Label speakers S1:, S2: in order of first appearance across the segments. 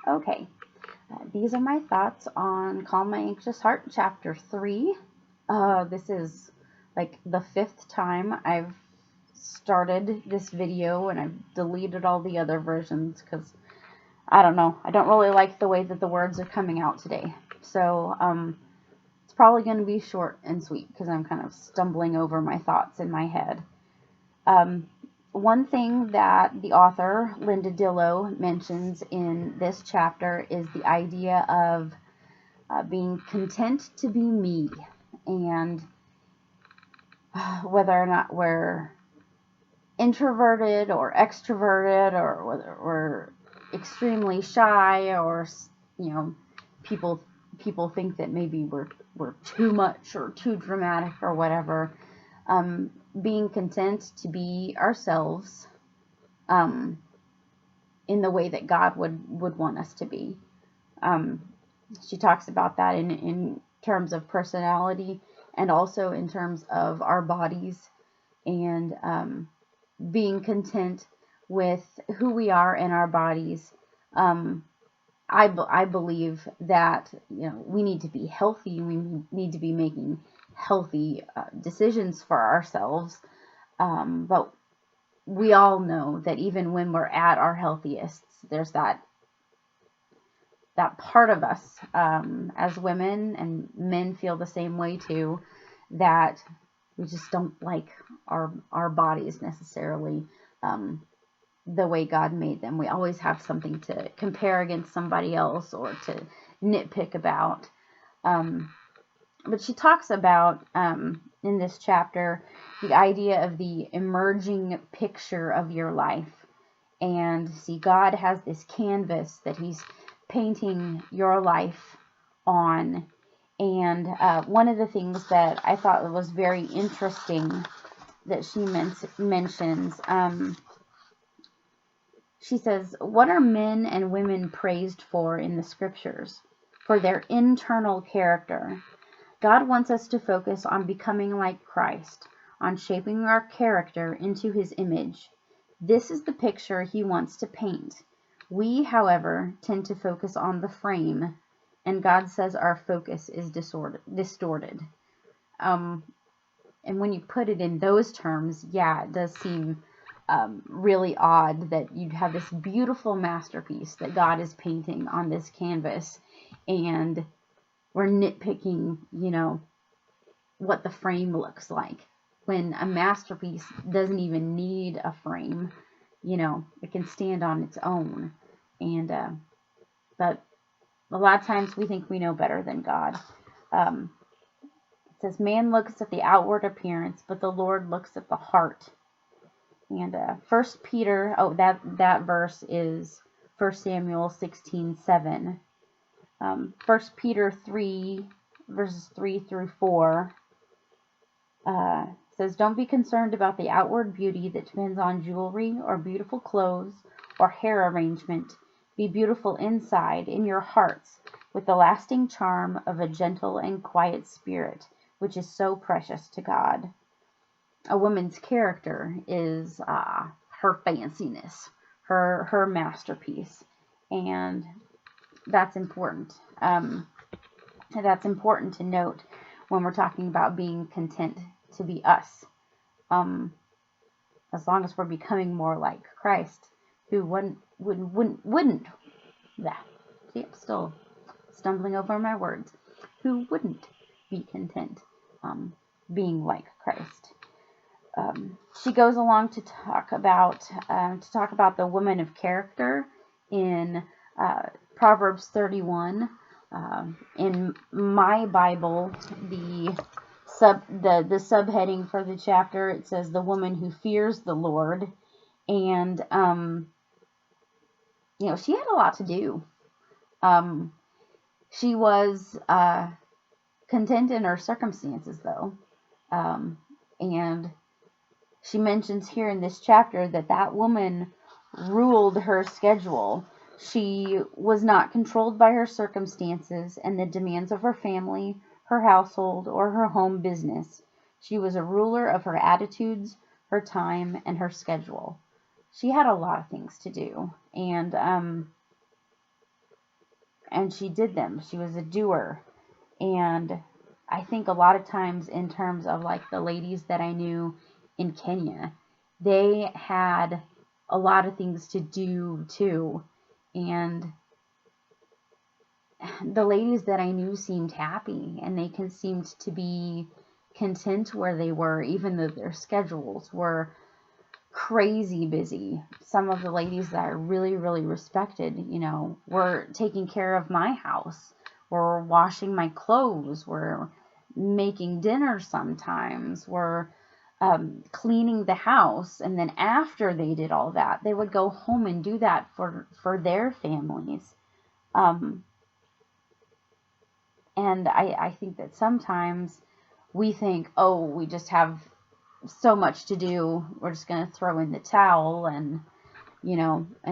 S1: Okay, these are my thoughts on Calm My Anxious Heart, Chapter 3. This is like the 5th time I've started this video, and I've deleted all the other versions because I don't know. I don't really like the way that the words are coming out today. So, it's probably going to be short and sweet because I'm kind of stumbling over my thoughts in my head. Um, One thing that the author, Linda Dillow, mentions in this chapter is the idea of being content to be me. And whether or not we're introverted or extroverted, or whether we're extremely shy, or people people think that maybe we're too much or too dramatic or whatever. Um, Being content to be ourselves, um, in the way that God would want us to be. Um, she talks about that in terms of personality, and also in terms of our bodies, and being content with who we are in our bodies. Um, I believe that we need to be healthy. We need to be making healthy decisions for ourselves. But we all know that even when we're at our healthiest, there's that part of us, as women, and men feel the same way too, that we just don't like our bodies necessarily, the way God made them. We always have something to compare against somebody else or to nitpick about. But she talks about, in this chapter, the idea of the emerging picture of your life. And see, God has this canvas that He's painting your life on. And one of the things that I thought was very interesting that she mentions, she says, "What are men and women praised for in the scriptures? For their internal character. God wants us to focus on becoming like Christ, on shaping our character into His image. This is the picture He wants to paint. We, however, tend to focus on the frame, and God says our focus is distorted." Um, and when you put it in those terms, yeah, it does seem really odd that you'd have this beautiful masterpiece that God is painting on this canvas, and we're nitpicking, what the frame looks like, when a masterpiece doesn't even need a frame. It can stand on its own. And but a lot of times we think we know better than God. It says, "Man looks at the outward appearance, but the Lord looks at the heart." And First Peter, that verse is 1 Samuel 16:7. 1 Peter 3, verses 3 through 4, says, "Don't be concerned about the outward beauty that depends on jewelry or beautiful clothes or hair arrangement. Be beautiful inside, in your hearts, with the lasting charm of a gentle and quiet spirit, which is so precious to God." A woman's character is her fanciness, her masterpiece, and that's important. That's important to note when we're talking about being content to be us. As long as we're becoming more like Christ, who wouldn't. Yeah, see, I'm still stumbling over my words. Who wouldn't be content, being like Christ? She goes along to talk about the woman of character in Proverbs 31. In my Bible, the subheading for the chapter, it says "the woman who fears the Lord," and she had a lot to do. She was content in her circumstances, though, and she mentions here in this chapter that woman ruled her schedule. She was not controlled by her circumstances and the demands of her family, her household, or her home business. She was a ruler of her attitudes, her time, and her schedule. She had a lot of things to do, and and she did them. She was a doer. And I think a lot of times, in terms of like the ladies that I knew in Kenya, they had a lot of things to do too. And the ladies that I knew seemed happy, and they seemed to be content where they were, even though their schedules were crazy busy. Some of the ladies that I really, really respected, were taking care of my house, were washing my clothes, were making dinner sometimes, were cleaning the house. And then after they did all that, they would go home and do that for their families. And I think that sometimes we think, oh, we just have so much to do, we're just going to throw in the towel and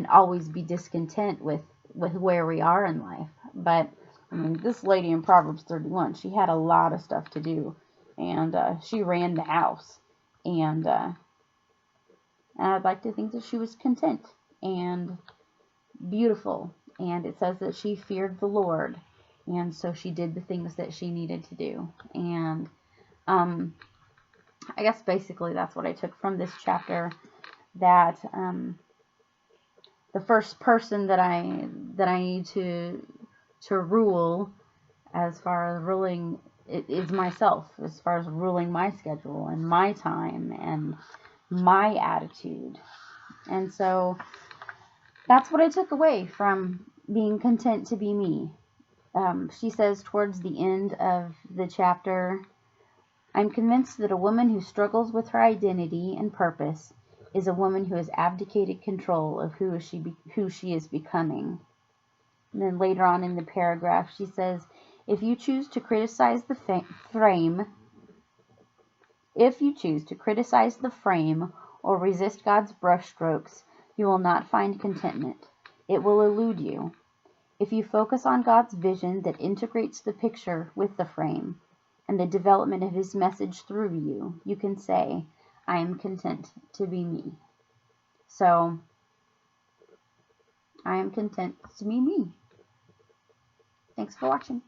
S1: always be discontent with where we are in life. But I mean, this lady in Proverbs 31, she had a lot of stuff to do, and she ran the house, and I'd like to think that she was content and beautiful. And it says that she feared the Lord, and so she did the things that she needed to do. And I guess basically that's what I took from this chapter, that the first person that I need to rule, as far as ruling, is myself, as far as ruling my schedule and my time and my attitude. And so that's what I took away from being content to be me. She says towards the end of the chapter, I'm convinced that a woman who struggles with her identity and purpose is a woman who has abdicated control of who she is becoming. And then later on in the paragraph, she says, if you choose to criticize the frame or resist God's brushstrokes, you will not find contentment. It will elude you. If you focus on God's vision that integrates the picture with the frame and the development of His message through you, you can say, I am content to be me. So, I am content to be me. Thanks for watching.